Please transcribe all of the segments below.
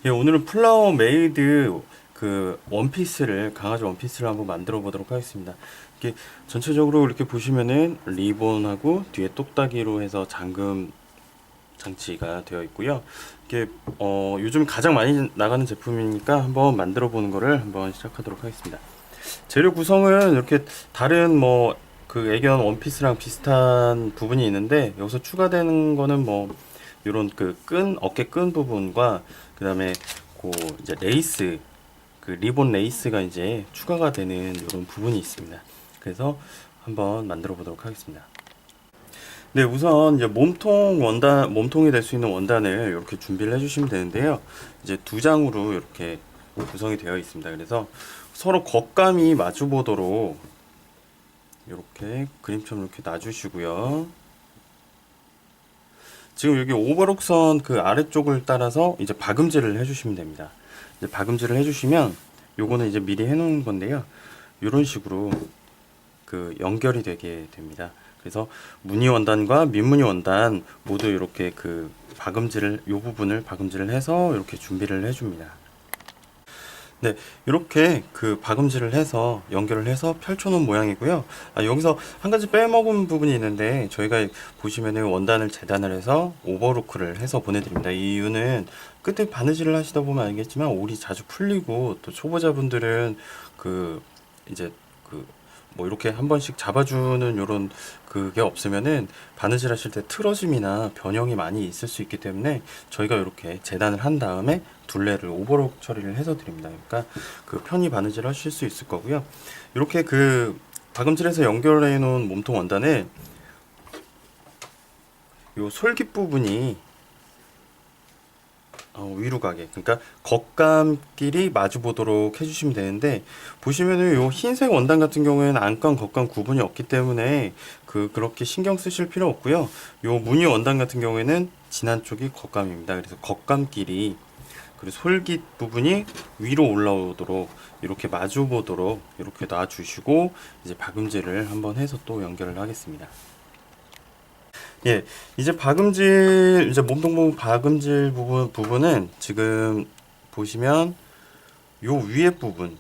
예, 오늘은 플라워 메이드 그 원피스를 강아지 원피스를 한번 만들어 보도록 하겠습니다. 이게 전체적으로 이렇게 보시면은 리본하고 뒤에 똑딱이로 해서 잠금 장치가 되어 있고요. 이게 요즘 가장 많이 나가는 제품이니까 한번 만들어 보는 거를 한번 시작하도록 하겠습니다. 재료 구성은 이렇게 다른 뭐 그 애견 원피스랑 비슷한 부분이 있는데 여기서 추가되는 거는 뭐 요런 그 어깨 끈 부분과 그다음에 그 이제 레이스 그 리본 레이스가 이제 추가가 되는 이런 부분이 있습니다. 그래서 한번 만들어 보도록 하겠습니다. 네, 우선 이제 몸통이 될 수 있는 원단을 이렇게 준비를 해주시면 되는데요. 이제 두 장으로 이렇게 구성이 되어 있습니다. 그래서 서로 겉감이 마주 보도록 이렇게 그림처럼 이렇게 놔주시고요. 지금 여기 오버록선 그 아래쪽을 따라서 이제 박음질을 해주시면 됩니다. 이제 박음질을 해주시면 요거는 이제 미리 해놓은 건데요. 이런 식으로 그 연결이 되게 됩니다. 그래서 무늬 원단과 민무늬 원단 모두 이렇게 그 요 부분을 박음질을 해서 이렇게 준비를 해줍니다. 네, 이렇게 그 박음질을 해서 연결을 해서 펼쳐놓은 모양이고요. 여기서 한 가지 빼먹은 부분이 있는데 저희가 보시면은 원단을 재단을 해서 오버로크를 해서 보내드립니다. 이 이유는 끝에 바느질을 하시다 보면 알겠지만 올이 자주 풀리고 또 초보자분들은 그 이제 그 뭐 이렇게 한 번씩 잡아주는 요런 그게 없으면은 바느질 하실 때 틀어짐이나 변형이 많이 있을 수 있기 때문에 저희가 이렇게 재단을 한 다음에 둘레를 오버록 처리를 해서 드립니다. 그러니까 그 편히 바느질 하실 수 있을 거고요. 이렇게 그 박음질해서 연결해 놓은 몸통 원단을 요 솔깃 부분이 위로 가게, 그러니까 겉감끼리 마주 보도록 해주시면 되는데, 보시면은 요 흰색 원단 같은 경우에는 안감 겉감 구분이 없기 때문에 그렇게 신경 쓰실 필요 없고요. 요 무늬 원단 같은 경우에는 진한 쪽이 겉감입니다. 그래서 겉감끼리 그리고 솔깃 부분이 위로 올라오도록 이렇게 마주 보도록 이렇게 놔주시고 이제 박음질을 한번 해서 또 연결을 하겠습니다. 예, 이제 이제 몸통 부분 박음질 부분은 지금 보시면 요 위에 부분,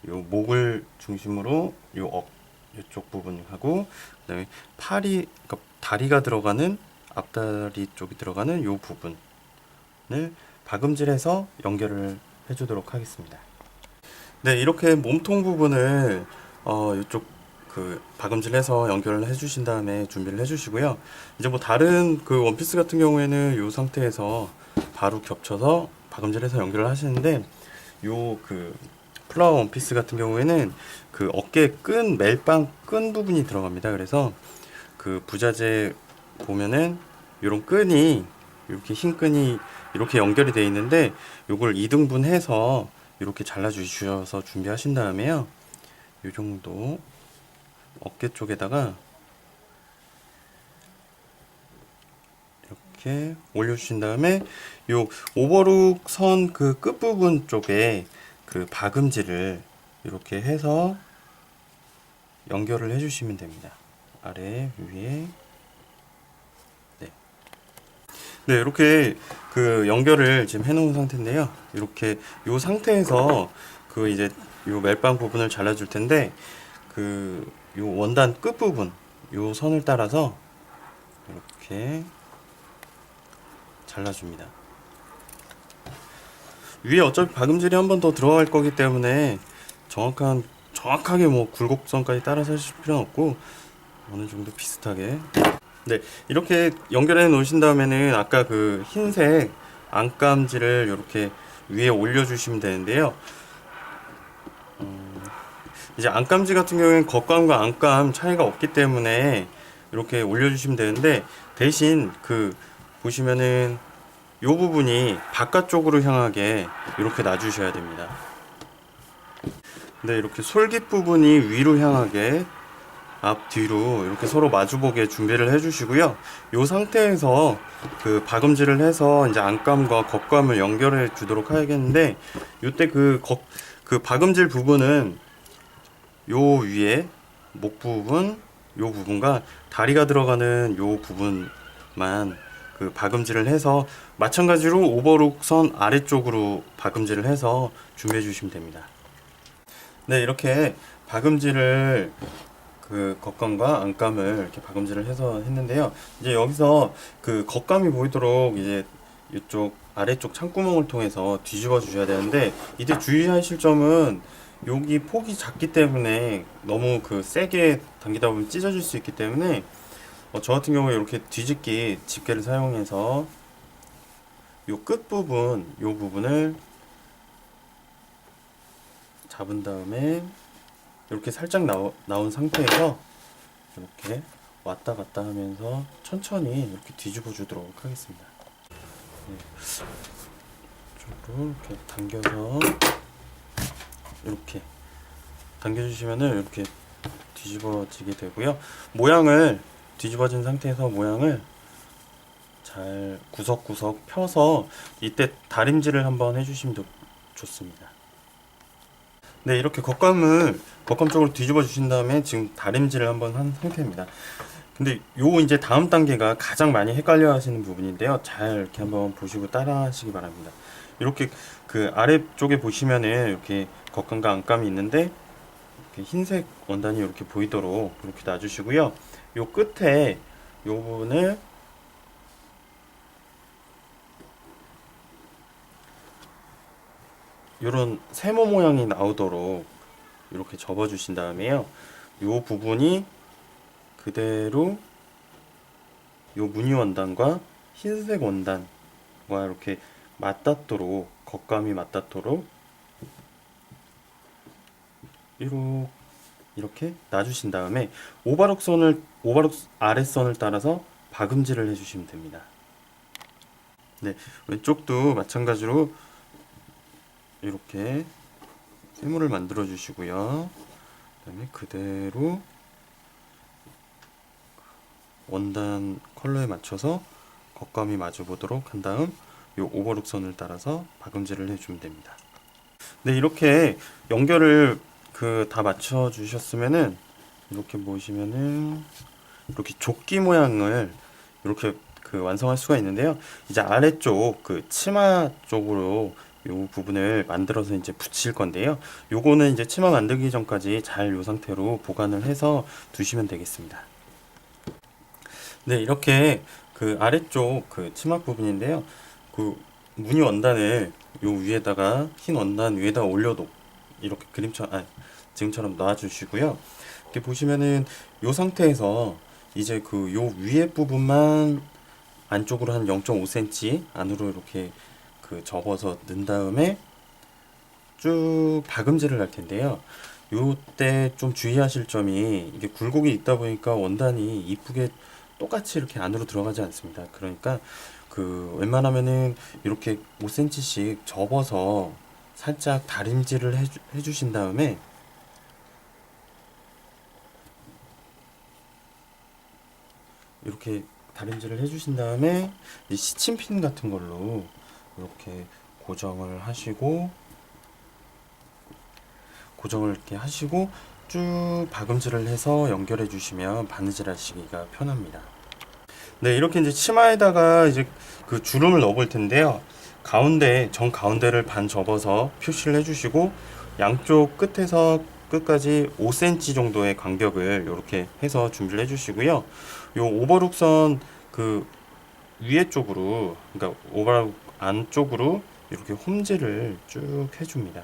요 목을 중심으로 요쪽 부분하고, 그다음에 그러니까 다리가 들어가는 앞다리 쪽이 들어가는 요 부분을 박음질해서 연결을 해주도록 하겠습니다. 네, 이렇게 몸통 부분을 이쪽 그 박음질해서 연결을 해주신 다음에 준비를 해주시고요. 이제 뭐 다른 그 원피스 같은 경우에는 이 상태에서 바로 겹쳐서 박음질해서 연결을 하시는데 요 그 플라워 원피스 같은 경우에는 그 어깨 멜빵 끈 부분이 들어갑니다. 그래서 그 부자재 보면은 요런 끈이 이렇게 흰 끈이 이렇게 연결이 되어 있는데 요걸 2등분 해서 이렇게 잘라 주셔서 준비하신 다음에요. 요 정도 어깨 쪽에다가 이렇게 올려주신 다음에 요 오버룩 선 그 끝부분 쪽에 그 박음질을 이렇게 해서 연결을 해주시면 됩니다. 아래 위에 네, 네 이렇게 그 연결을 지금 해놓은 상태인데요. 이렇게 요 상태에서 그 이제 요 멜빵 부분을 잘라줄 텐데 요 원단 끝부분 요 선을 따라서 이렇게 잘라줍니다. 위에 어차피 박음질이 한 번 더 들어갈 거기 때문에 정확하게 뭐 굴곡선까지 따라서 하실 필요는 없고 어느 정도 비슷하게 네 이렇게 연결해 놓으신 다음에는 아까 그 흰색 안감지를 이렇게 위에 올려주시면 되는데요. 이제 안감지 같은 경우에는 겉감과 안감 차이가 없기 때문에 이렇게 올려주시면 되는데 대신 그 보시면은 요 부분이 바깥쪽으로 향하게 이렇게 놔주셔야 됩니다. 네, 이렇게 솔깃 부분이 위로 향하게 앞뒤로 이렇게 서로 마주보게 준비를 해주시고요. 이 상태에서 그 박음질을 해서 이제 안감과 겉감을 연결해 주도록 하겠는데 이때 그 박음질 부분은 요 위에 목 부분, 요 부분과 다리가 들어가는 요 부분만 그 박음질을 해서 마찬가지로 오버룩선 아래쪽으로 박음질을 해서 준비해 주시면 됩니다. 네, 이렇게 박음질을 그 겉감과 안감을 이렇게 박음질을 해서 했는데요. 이제 여기서 그 겉감이 보이도록 이제 이쪽 아래쪽 창구멍을 통해서 뒤집어 주셔야 되는데, 이때 주의하실 점은 여기 폭이 작기 때문에 너무 그 세게 당기다 보면 찢어질 수 있기 때문에 저 같은 경우에 이렇게 뒤집기 집게를 사용해서 요 끝부분, 요 부분을 잡은 다음에 이렇게 살짝 나온 상태에서 이렇게 왔다 갔다 하면서 천천히 이렇게 뒤집어 주도록 하겠습니다. 네. 이쪽으로 이렇게 당겨서 이렇게 당겨주시면은 이렇게 뒤집어지게 되고요. 모양을 뒤집어진 상태에서 모양을 잘 구석구석 펴서 이때 다림질을 한번 해주시면 좋습니다. 네, 이렇게 겉감 쪽으로 뒤집어 주신 다음에 지금 다림질을 한번 한 상태입니다. 근데 요 이제 다음 단계가 가장 많이 헷갈려 하시는 부분인데요. 잘 이렇게 한번 보시고 따라 하시기 바랍니다. 이렇게 그 아래쪽에 보시면은 이렇게 겉감과 안감이 있는데 이렇게 흰색 원단이 이렇게 보이도록 이렇게 놔주시고요. 요 끝에 요 부분을 요런 세모 모양이 나오도록 이렇게 접어 주신 다음에요. 요 부분이 그대로 요 무늬 원단과 흰색 원단과 이렇게 맞닿도록, 겉감이 맞닿도록 이렇게 놔주신 다음에 오바룩 아랫선을 따라서 박음질을 해주시면 됩니다. 네, 왼쪽도 마찬가지로 이렇게 세모를 만들어 주시고요. 그다음에 그대로 원단 컬러에 맞춰서 겉감이 마주 보도록 한 다음 요 오버룩선을 따라서 박음질을 해주면 됩니다. 네, 이렇게 연결을 다 맞춰 주셨으면은 이렇게 보시면은 이렇게 조끼 모양을 이렇게 완성할 수가 있는데요. 이제 아래쪽 치마 쪽으로 요 부분을 만들어서 이제 붙일 건데요. 요거는 이제 치마 만들기 전까지 잘 요 상태로 보관을 해서 두시면 되겠습니다. 네, 이렇게 아래쪽 치마 부분인데요. 무늬 원단을 요 위에다가 흰 원단 위에다가 올려도 이렇게 지금처럼 놔주시고요. 이렇게 보시면은 요 상태에서 이제 요 위에 부분만 안쪽으로 한 0.5cm 안으로 이렇게 접어서 넣은 다음에 쭉 박음질을 할 텐데요. 요때 좀 주의하실 점이 이게 굴곡이 있다 보니까 원단이 이쁘게 똑같이 이렇게 안으로 들어가지 않습니다. 그러니까 웬만하면은 이렇게 5cm씩 접어서 살짝 다림질을 해주신 다음에 이렇게 다림질을 해주신 다음에 이 시침핀 같은 걸로 이렇게 고정을 이렇게 하시고 쭉 박음질을 해서 연결해 주시면 바느질 하시기가 편합니다. 네, 이렇게 이제 치마에다가 이제 주름을 넣어 볼 텐데요. 정 가운데를 반 접어서 표시를 해 주시고 양쪽 끝에서 끝까지 5cm 정도의 간격을 이렇게 해서 준비를 해 주시고요. 요 오버룩선 위에 쪽으로, 그러니까 오버룩 안쪽으로 이렇게 홈질을 쭉 해줍니다.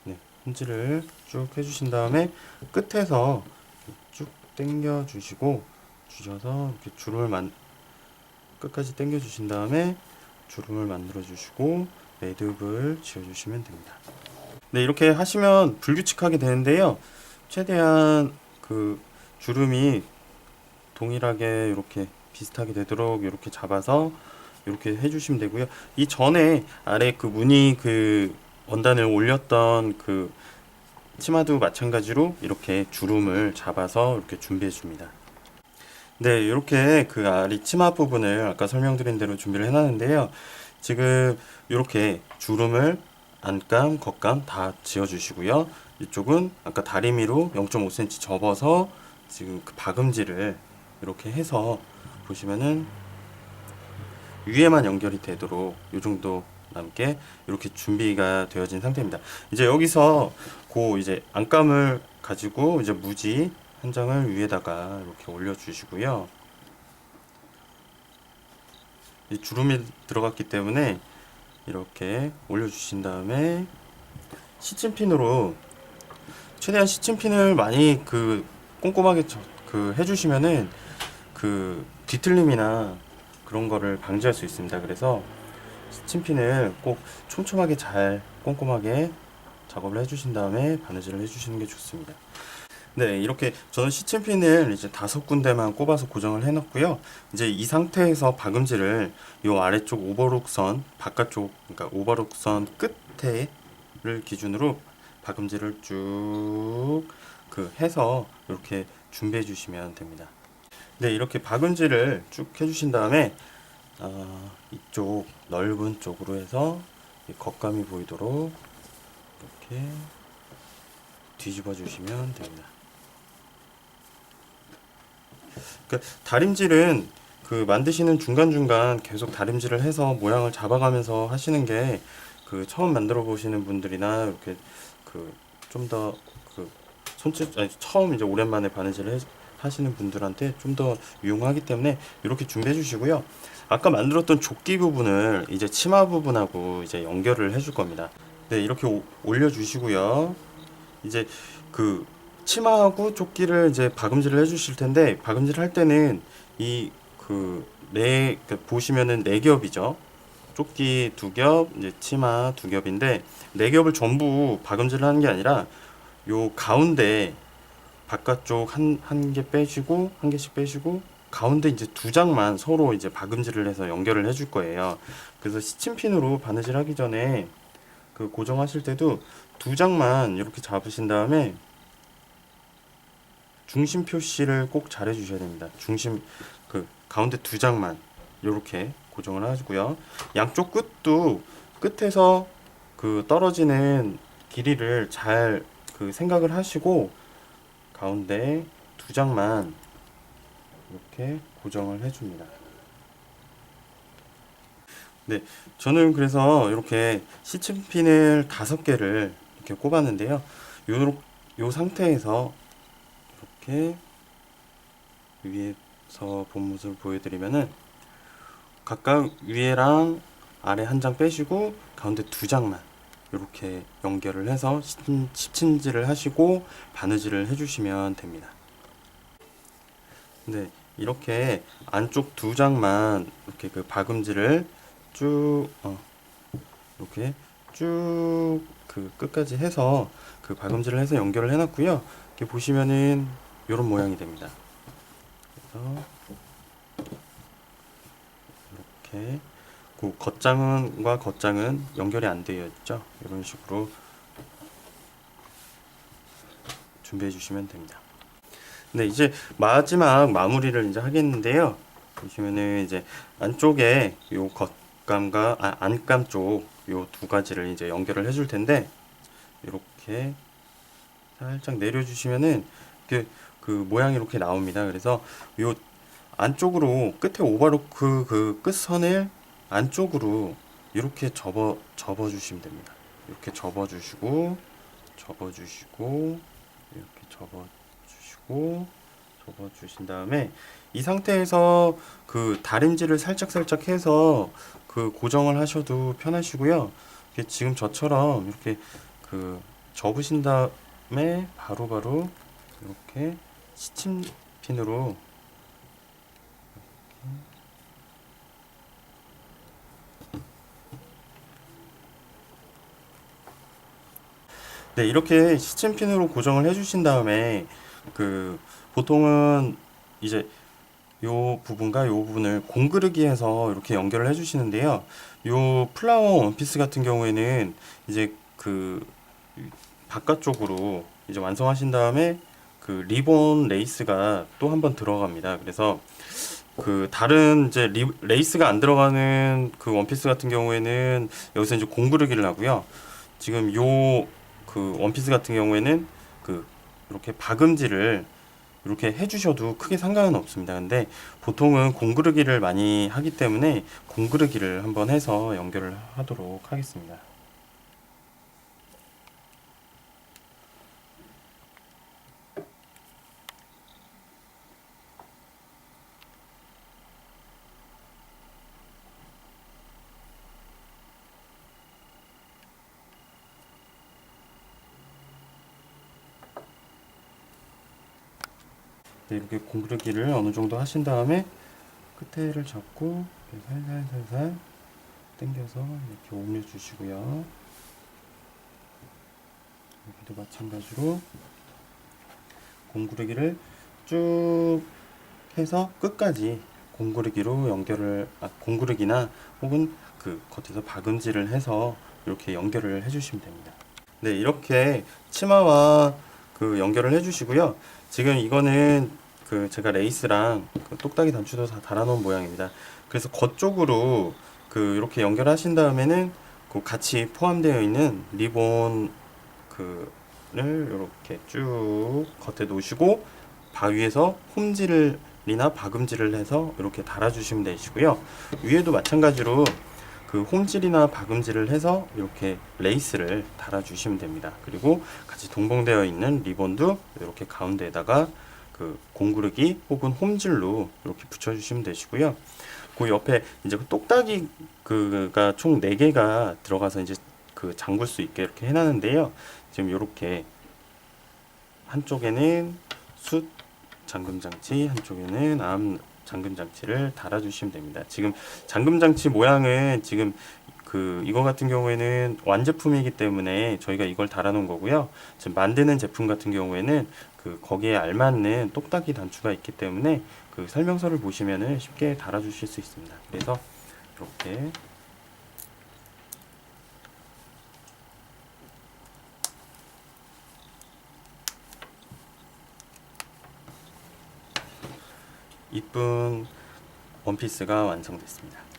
네, 홈질을 쭉 해주신 다음에 끝에서 쭉 당겨 주시고 주셔서 이렇게 끝까지 당겨 주신 다음에 주름을 만들어 주시고 매듭을 지어 주시면 됩니다. 네, 이렇게 하시면 불규칙하게 되는데요. 최대한 주름이 동일하게 이렇게 비슷하게 되도록 이렇게 잡아서 이렇게 해주시면 되고요. 이 전에 아래 무늬 원단을 올렸던 치마도 마찬가지로 이렇게 주름을 잡아서 이렇게 준비해 줍니다. 네, 이렇게 그 아리 치마 부분을 아까 설명드린 대로 준비를 해놨는데요. 지금 이렇게 주름을 안감, 겉감 다 지어주시고요. 이쪽은 아까 다리미로 0.5cm 접어서 지금 그 박음질을 이렇게 해서 보시면은 위에만 연결이 되도록 이 정도 남게 이렇게 준비가 되어진 상태입니다. 이제 여기서 이제 안감을 가지고 이제 무지 한 장을 위에다가 이렇게 올려주시고요. 이 주름이 들어갔기 때문에 이렇게 올려주신 다음에 시침핀으로 최대한 시침핀을 많이 꼼꼼하게 해주시면은 뒤틀림이나 그런 거를 방지할 수 있습니다. 그래서 시침핀을 꼭 촘촘하게 잘 꼼꼼하게 작업을 해주신 다음에 바느질을 해주시는 게 좋습니다. 네, 이렇게 저는 시침핀을 이제 5군데만 꼽아서 고정을 해놨고요. 이제 이 상태에서 박음질을 요 아래쪽 오버록선 바깥쪽, 그러니까 오버록선 끝에를 기준으로 박음질을 쭉 해서 이렇게 준비해 주시면 됩니다. 네, 이렇게 박음질을 쭉 해주신 다음에 이쪽 넓은 쪽으로 해서 겉감이 보이도록 이렇게 뒤집어 주시면 됩니다. 다림질은 만드시는 중간중간 계속 다림질을 해서 모양을 잡아가면서 하시는 게 처음 만들어 보시는 분들이나 이렇게 좀 더 처음 이제 오랜만에 바느질을 하시는 분들한테 좀 더 유용하기 때문에 이렇게 준비해 주시고요. 아까 만들었던 조끼 부분을 이제 치마 부분하고 이제 연결을 해줄 겁니다. 네, 이렇게 올려 주시고요. 이제 치마하고 조끼를 이제 박음질을 해주실 텐데, 박음질을 할 때는 보시면은 4겹이죠. 조끼 2겹, 이제 치마 2겹인데 4겹을 전부 박음질을 하는 게 아니라 요 가운데 바깥쪽 한 개 빼시고 한 개씩 빼시고 가운데 이제 2장만 서로 이제 박음질을 해서 연결을 해줄 거예요. 그래서 시침핀으로 바느질 하기 전에 고정하실 때도 2장만 이렇게 잡으신 다음에 중심 표시를 꼭 잘 해주셔야 됩니다. 중심 가운데 2장만 이렇게 고정을 하시고요. 양쪽 끝도 끝에서 떨어지는 길이를 잘 생각을 하시고 가운데 2장만 이렇게 고정을 해줍니다. 네, 저는 그래서 이렇게 시침핀을 5개를 이렇게 꼽았는데요. 요 상태에서 이렇게 위에서 본 모습을 보여드리면은 각각 위에랑 아래 한 장 빼시고 가운데 2장만 이렇게 연결을 해서 시침질을 하시고 바느질을 해주시면 됩니다. 네, 이렇게 안쪽 2장만 이렇게 박음질을 쭉 이렇게 쭉 끝까지 해서 박음질을 해서 연결을 해놨고요. 이렇게 보시면은 이런 모양이 됩니다. 그래서 이렇게 겉장과 겉장은 연결이 안 되어 있죠. 이런 식으로 준비해 주시면 됩니다. 네, 이제 마지막 마무리를 이제 하겠는데요. 보시면은 이제 안쪽에 요 겉감과 안감 쪽 요 2가지를 이제 연결을 해줄 텐데 이렇게 살짝 내려주시면은 모양이 이렇게 나옵니다. 그래서 요 안쪽으로 끝에 오버로크 끝선을 안쪽으로 이렇게 접어 주시면 됩니다. 이렇게 접어 주시고 이렇게 접어 주신 다음에 이 상태에서 다림질을 살짝 해서 고정을 하셔도 편하시고요. 지금 저처럼 이렇게 접으신 다음에 바로 이렇게 시침핀으로 네, 이렇게 시침핀으로 고정을 해주신 다음에 보통은 이제 요 부분과 요 부분을 공그르기해서 이렇게 연결을 해주시는데요. 요 플라워 원피스 같은 경우에는 이제 바깥쪽으로 이제 완성하신 다음에 그 리본 레이스가 또 한 번 들어갑니다. 그래서 그 다른 이제 레이스가 안 들어가는 그 원피스 같은 경우에는 여기서 이제 공구르기를 하고요. 지금 요 그 원피스 같은 경우에는 그 이렇게 박음질을 이렇게 해주셔도 크게 상관은 없습니다. 근데 보통은 공구르기를 많이 하기 때문에 공구르기를 한번 해서 연결을 하도록 하겠습니다. 네, 이렇게 공구르기를 어느 정도 하신 다음에 끝에를 잡고 살살살살 당겨서 이렇게 올려주시고요. 여기도 마찬가지로 공구르기를 쭉 해서 끝까지 공구르기로 연결을 공구르기나 혹은 그 겉에서 박음질을 해서 이렇게 연결을 해주시면 됩니다. 네, 이렇게 치마와 그 연결을 해주시고요. 지금 이거는 그 제가 레이스랑 그 똑딱이 단추도 다 달아놓은 모양입니다. 그래서 겉쪽으로 그 이렇게 연결하신 다음에는 그 같이 포함되어 있는 리본 그를 이렇게 쭉 겉에 놓으시고 바위에서 홈질이나 박음질을 해서 이렇게 달아주시면 되시고요. 위에도 마찬가지로 그 홈질이나 박음질을 해서 이렇게 레이스를 달아주시면 됩니다. 그리고 같이 동봉되어 있는 리본도 이렇게 가운데에다가 그 공구르기 혹은 홈질로 이렇게 붙여주시면 되시고요. 그 옆에 이제 그 똑딱이 그가 총 4개가 들어가서 이제 그 잠글 수 있게 이렇게 해놨는데요. 지금 이렇게 한쪽에는 숫 잠금 장치, 한쪽에는 암 잠금 장치를 달아주시면 됩니다. 지금 잠금 장치 모양은 지금 그 이거 같은 경우에는 완제품이기 때문에 저희가 이걸 달아놓은 거고요. 지금 만드는 제품 같은 경우에는 그 거기에 알맞는 똑딱이 단추가 있기 때문에 그 설명서를 보시면은 쉽게 달아주실 수 있습니다. 그래서 이렇게 이쁜 원피스가 완성됐습니다.